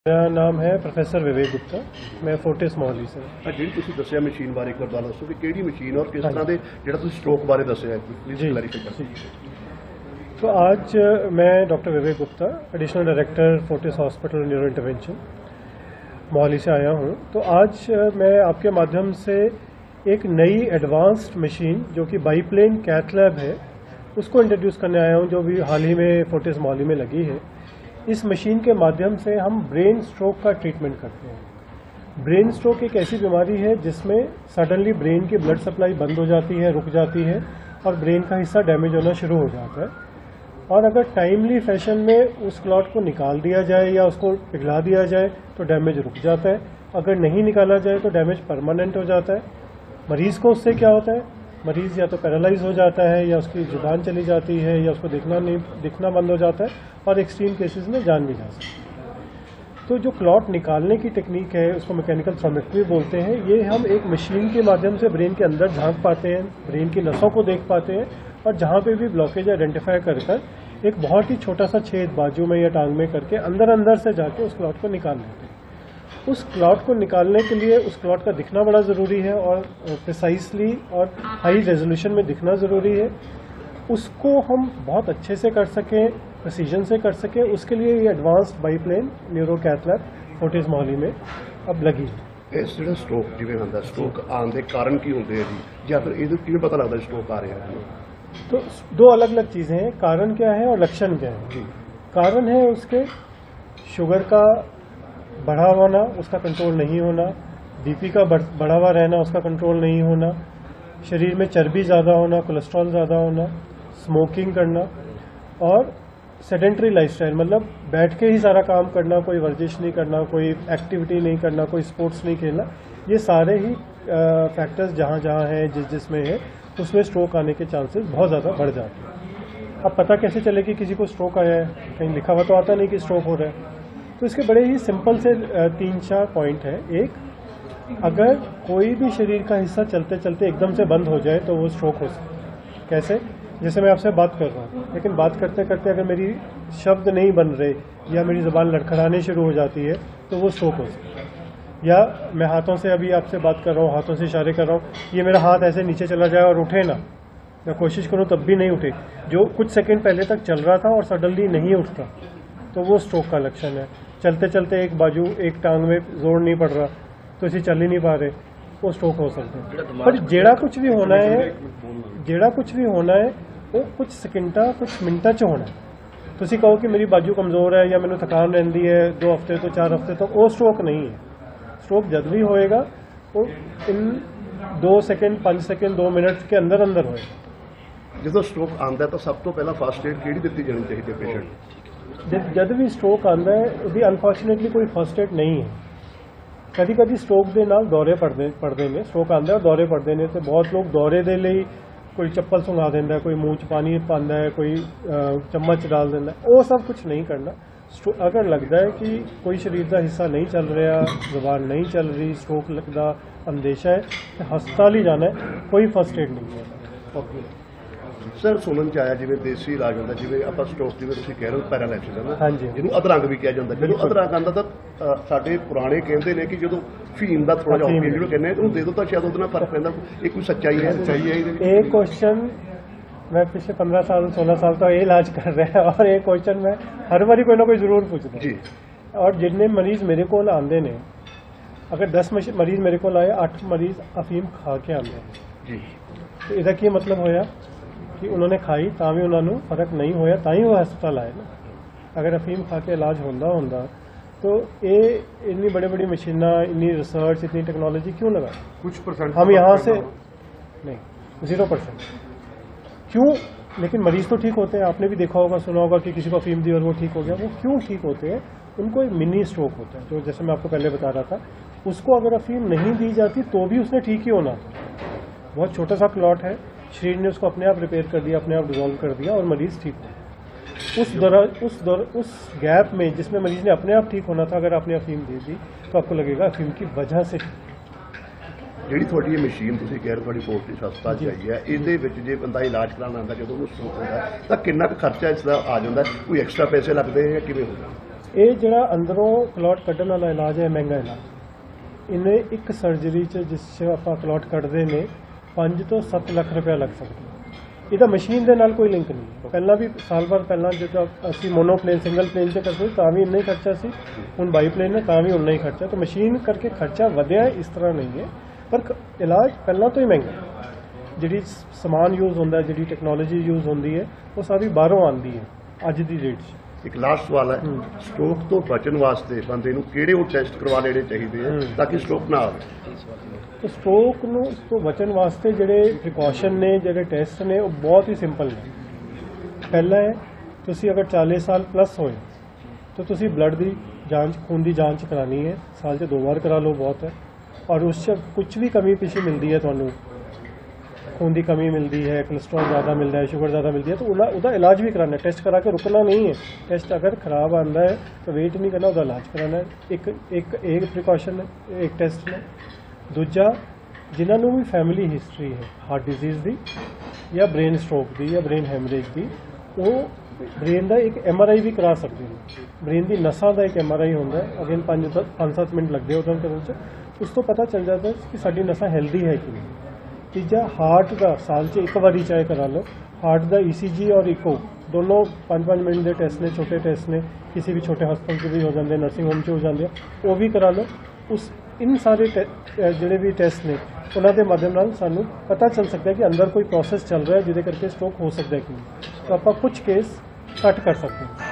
मेरा नाम है प्रोफेसर विवेक गुप्ता। मैं फोर्टिस मोहाली से। जी तुसीं दस्सिया मशीन बारे एक बार दसो कि किहड़ी मशीन और किस तरह के जिहड़ा तुसीं स्ट्रोक बारे दस्सिया है, प्लीज क्लैरिफाई करो। तो आज मैं doctor Vivek Gupta, additional director Fortis hospital neuro intervention Mohali से आया हूँ। तो आज मैं आपके माध्यम से एक नई एडवांस्ड मशीन जो कि बाईप्लेन कैथ लैब है उसको इंट्रोड्यूस करने आया हूँ, जो भी हाल ही में फोर्टिस मोहाली में लगी है। इस मशीन के माध्यम से हम ब्रेन स्ट्रोक का ट्रीटमेंट करते हैं। ब्रेन स्ट्रोक एक ऐसी बीमारी है जिसमें सडनली ब्रेन की ब्लड सप्लाई बंद हो जाती है, रुक जाती है और ब्रेन का हिस्सा डैमेज होना शुरू हो जाता है। और अगर टाइमली फैशन में उस क्लॉट को निकाल दिया जाए या उसको पिघला दिया जाए तो डैमेज रुक जाता है। अगर नहीं निकाला जाए तो डैमेज परमानेंट हो जाता है। मरीज को उससे क्या होता है, मरीज या तो पैरालाइज हो जाता है या उसकी जुबान चली जाती है या उसको दिखना बंद हो जाता है और एक्सट्रीम केसेस में जान भी जा सकती है। तो जो क्लॉट निकालने की टेक्निक है उसको मैकेनिकल थ्रोम्बेक्टमी बोलते हैं। ये हम एक मशीन के माध्यम से ब्रेन के अंदर झांक पाते हैं, ब्रेन की नसों को देख पाते हैं और जहाँ पे भी ब्लॉकेज आइडेंटिफाई कर एक बहुत ही छोटा सा छेद बाजू में या टांग में करके अंदर से जाके उस क्लॉट को निकाल लेते हैं। उस क्लॉट को निकालने के लिए उस क्लॉट का दिखना बड़ा ज़रूरी है और प्रिसाइसली और हाई रेजोल्यूशन में दिखना ज़रूरी है। उसको हम बहुत अच्छे से कर सकें, प्रिसीजन से कर सकें, उसके लिए ये advanced biplane neuro cath lab Fortis Mohali में अब लगी है। इस जो स्ट्रोक जिवें आंदा, स्ट्रोक आने के कारण की होंगे जी, या फिर ये किवें पता लगता स्ट्रोक आ रहा है? तो दो अलग अलग चीज़ें हैं, कारण क्या है और लक्षण क्या है जी। कारण है उसके शुगर का बढ़ा होना, उसका कंट्रोल नहीं होना, बीपी का बढ़ा हुआ रहना, उसका कंट्रोल नहीं होना, शरीर में चर्बी ज़्यादा होना, कोलेस्ट्रॉल ज़्यादा होना, स्मोकिंग करना और सेडेंटरी लाइफस्टाइल, मतलब बैठ के ही सारा काम करना, कोई वर्जिश नहीं करना, कोई एक्टिविटी नहीं करना, कोई स्पोर्ट्स नहीं खेलना। ये सारे ही फैक्टर्स जहाँ जहाँ हैं, जिसमें है, उसमें स्ट्रोक आने के चांसेस बहुत ज़्यादा बढ़ जाते हैं। अब पता कैसे चले कि किसी को स्ट्रोक आया है? कहीं लिखा हुआ तो आता नहीं कि स्ट्रोक हो रहा है। तो इसके बड़े ही सिंपल से 3-4 पॉइंट है। एक, अगर कोई भी शरीर का हिस्सा चलते चलते एकदम से बंद हो जाए तो वो स्ट्रोक हो सकता है। कैसे? जैसे मैं आपसे बात कर रहा हूँ, लेकिन बात करते करते अगर मेरी शब्द नहीं बन रहे या मेरी ज़बान लड़खड़ाने शुरू हो जाती है तो वो स्ट्रोक हो सकता है। या मैं हाथों से अभी आपसे बात कर रहा हूँ, हाथों से इशारे कर रहा हूँ, ये मेरा हाथ ऐसे नीचे चला जाए और उठे ना, मैं कोशिश करूँ तब भी नहीं उठे, जो कुछ सेकंड पहले तक चल रहा था और सडनली नहीं उठता, तो वो स्ट्रोक का लक्षण है। चलते चलते एक बाजू, एक टांग में जोर नहीं पड़ रहा तो इसे चल ही नहीं पा रहे, वो स्ट्रोक हो सकता है। पर जेड़ा कुछ भी होना है वो कुछ सेकंडा, कुछ मिनटा च होना है। तुसी कहो कि मेरी बाजू कमजोर है या मैंने थकान रहिंदी है 2 हफ्ते तो 4 हफ्ते तो वो स्ट्रोक नहीं है। स्ट्रोक जब भी होएगा वो इन 2 सेकंड, 5 सेकंड, 2 मिनट के अंदर होएगा। जो स्ट्रोक आता है तो सब तो पहला फर्स्ट एड किहड़ी दित्ती जानी चाहिए पेशेंट? जब भी स्ट्रोक आता है भी अनफॉर्चुनेटली कोई फर्स्ट एड नहीं है। कभी कभी स्ट्रोक के नाल दौरे पड़ते ने, स्ट्रोक आता है और दौरे पड़ते ने, तो बहुत लोग दौरे दे लिए कोई चप्पल सुंघा देता है, कोई मुँह च पानी पाता है, कोई चम्मच डाल देता है, वो सब कुछ नहीं करना। अगर लगता है कि कोई शरीर का हिस्सा नहीं चल रहा, जुबान नहीं चल रही, स्ट्रोक लगता अंदेशा है, तो हस्पताल ही जाना है, कोई फर्स्ट एड नहीं है। सर सुनन च आया जिवें देसी इलाज होंदा, जिवें आपां स्ट्रोक जिवें तुसीं कह रहे हो पैरालिसिस है ना, हाँ जी, जिहनूं अधरंग भी कहा जाता। जो अधरंग आंदा तां साडे पुराने कहंदे ने कि जदों फीम दा थोड़ा जिहा ऑपीनियन जिहनूं कहंदे उहनूं दे दो तां शायद उहदे नाल फर्क पैंदा। ये कोई सच्चाई है? एक क्वेश्चन मैं पिछले 15 साल 16 साल तो ये इलाज कर रहा है और एक क्वेश्चन मैं हर बारी कोई ना कोई जरूर पूछता जी। और जितने मरीज मेरे को आंदे ने, अगर 10 मरीज मेरे को आए, 8 मरीज अफीम खा के आंदे जी। तो इसका की मतलब होया कि उन्होंने खाई तां भी उन्होंने फर्क नहीं होया, तां ही वो हस्पताल आए ना। अगर अफीम खा के इलाज होंदा तो ये इतनी बड़ी मशीना, इतनी रिसर्च, इतनी टेक्नोलॉजी क्यों लगा? कुछ परसेंट हम यहाँ से नहीं, 0%। क्यों? लेकिन मरीज तो ठीक होते हैं। आपने भी देखा होगा, सुना होगा कि किसी को अफीम दी और वो ठीक हो गया। वो क्यों ठीक होते हैं? उनको एक मिनी स्ट्रोक होता है, जो जैसे मैं आपको पहले बता रहा था। उसको अगर अफीम नहीं दी जाती तो भी उसने ठीक ही होना था। बहुत छोटा सा क्लॉट है, शरीर ने उसको अपने आप रिपेयर कर दिया, अपने आप डिजोल्व कर दिया और मरीज ठीक हो। उस गैप में जिसमें मरीज ने अपने आप ठीक होना था, अगर आपने अफीम दे दी तो आपको लगेगा अफीम की वजह से। ਜਿਹੜੀ ਤੁਹਾਡੀ ਇਹ ਮਸ਼ੀਨ ਤੁਸੀਂ ਕਹਿ ਰਹੇ ਤੁਹਾਡੀ ਫੋਰਟਿਸ ਹਸਪਤਾਲ ਚ ਆਈ ਹੈ, ਇਹਦੇ ਵਿੱਚ ਜੇ ਬੰਦਾ ਇਲਾਜ ਕਰਾਉਣਾ ਆਉਂਦਾ, ਜਦੋਂ ਉਹਨੂੰ ਸਟ੍ਰੋਕ ਹੁੰਦਾ ਤਾਂ ਕਿੰਨਾ ਕੁ ਖਰਚਾ ਇਸ ਦਾ ਆ ਜਾਂਦਾ? ਕੋਈ ਐਕਸਟਰਾ ਪੈਸੇ ਲੱਗਦੇ ਜਾਂ ਕਿਵੇਂ ਹੁੰਦਾ? ਇਹ ਜਿਹੜਾ ਅੰਦਰੋਂ ਕਲੌਟ ਕੱਢਣ ਵਾਲਾ ਇਲਾਜ ਹੈ ਮਹਿੰਗਾ ਇਲਾਜ। ਇਹਨੇ ਇੱਕ ਸਰਜਰੀ 'ਚ ਜਿਸ 'ਚ ਆਪਾਂ ਕਲੌਟ ਕੱਢਦੇ ਨੇ 5 ਤੋਂ 7 ਲੱਖ ਰੁਪਇਆ ਲੱਗ ਸਕਦਾ। ਇਹਦਾ ਮਸ਼ੀਨ ਦੇ ਨਾਲ ਕੋਈ ਲਿੰਕ ਨਹੀਂ। ਪਹਿਲਾਂ ਵੀ ਸਾਲ ਭਰ ਪਹਿਲਾਂ ਜਦੋਂ ਅਸੀਂ ਮੋਨੋਪਲੇਨ ਸਿੰਗਲ ਪਲੇਨ 'ਚ ਕਰਦੇ ਤਾਂ ਵੀ ਇੰਨਾ ਹੀ ਖਰਚਾ ਸੀ, ਹੁਣ ਬਾਈਪਲੇਨ ਹੈ ਤਾਂ ਵੀ ਉਨਾ ਹੀ ਖਰਚਾ। ਤਾਂ ਮਸ਼ੀਨ ਕਰਕੇ ਖਰਚਾ ਵਧਿਆ ਇਸ ਤਰ੍ਹਾਂ ਨਹੀਂ ਹੈ, ਪਰ ਇਲਾਜ ਪਹਿਲਾਂ ਤੋਂ ਹੀ ਮਹਿੰਗਾ। ਜਿਹੜੀ ਸਮਾਨ ਯੂਜ਼ ਹੁੰਦਾ, ਜਿਹੜੀ ਟੈਕਨੋਲੋਜੀ ਯੂਜ਼ ਹੁੰਦੀ ਹੈ, ਉਹ ਸਾਰੀ ਬਾਹਰੋਂ ਆਉਂਦੀ ਹੈ ਅੱਜ ਦੀ ਡੇਟ 'ਚ। ਇੱਕ ਲਾਸਟ ਸਵਾਲ ਹੈ, ਸਟ੍ਰੋਕ ਤੋਂ ਬਚਣ ਵਾਸਤੇ ਬੰਦੇ ਨੂੰ ਕਿਹੜੇ ਉਹ ਟੈਸਟ ਕਰਵਾ ਲੈਣੇ ਚਾਹੀਦੇ ਆ ਤਾਂ ਕਿ ਸਟ੍ਰੋਕ ਨਾ ਆਵੇ? तो स्ट्रोक ਨੂੰ ਤੋਂ ਬਚਣ ਵਾਸਤੇ ਜਿਹੜੇ ਪ੍ਰੀਕਾਸ਼ਨ ਨੇ, ਜਿਹੜੇ ਟੈਸਟ ਨੇ, ਉਹ ਬਹੁਤ ਹੀ ਸਿੰਪਲ ਨੇ। ਪਹਿਲਾ ਹੈ, ਤੁਸੀਂ ਅਗਰ 40 ਸਾਲ ਪਲੱਸ ਹੋਏ ਤਾਂ ਤੁਸੀਂ ਬਲੱਡ ਦੀ ਜਾਂਚ, ਖੂਨ ਦੀ ਜਾਂਚ ਕਰਾਣੀ ਹੈ। ਸਾਲ 'ਚ 2 ਵਾਰ ਕਰਾ ਲਓ, ਬਹੁਤ ਹੈ। ਔਰ ਉਸ 'ਚ ਕੁਝ ਵੀ ਕਮੀ ਪੇਸ਼ੀ ਮਿਲਦੀ ਹੈ, ਤੁਹਾਨੂੰ खून की कमी मिलती है, कोलेस्ट्रॉल ज़्यादा मिलता है, शुगर ज़्यादा मिलती है, तो उसका इलाज भी कराना है। टेस्ट करा के रुकना नहीं है। टेस्ट अगर खराब आता है तो वेट नहीं करना, उसका इलाज कराना है। एक प्रिकॉशन है, एक टेस्ट ने। दूजा, जिन्होंने भी फैमिली हिस्टरी है हार्ट डिजीज़ की या ब्रेन स्ट्रोक की या ब्रेन हैमरेज की, वो ब्रेन का एक MRI भी करा सकते हैं। ब्रेन की नसां का एक MRI होता है। अगेन 5-7 मिनट लगते हैं उधर करने, उस तो पता चल जाता है कि साडी नसां हेल्दी है कि नहीं। तीजा, हार्ट का साल से एक बारी चाहे करा लो। हार्ट का ECG और इको दोनों 5-5 मिनट के टेस्ट ने, छोटे टेस्ट ने, किसी भी छोटे हस्पताल से भी हो जाते, नर्सिंग होम से हो जाते, वो भी करा लो। उस इन सारे जोड़े भी टेस्ट ने, उन्होंने माध्यम नाल सानू पता चल सकता है कि अंदर कोई प्रोसेस चल रहा है जिसके करके स्ट्रोक हो सकता है कि नहीं। तो आप कुछ केस कट कर सकते हैं।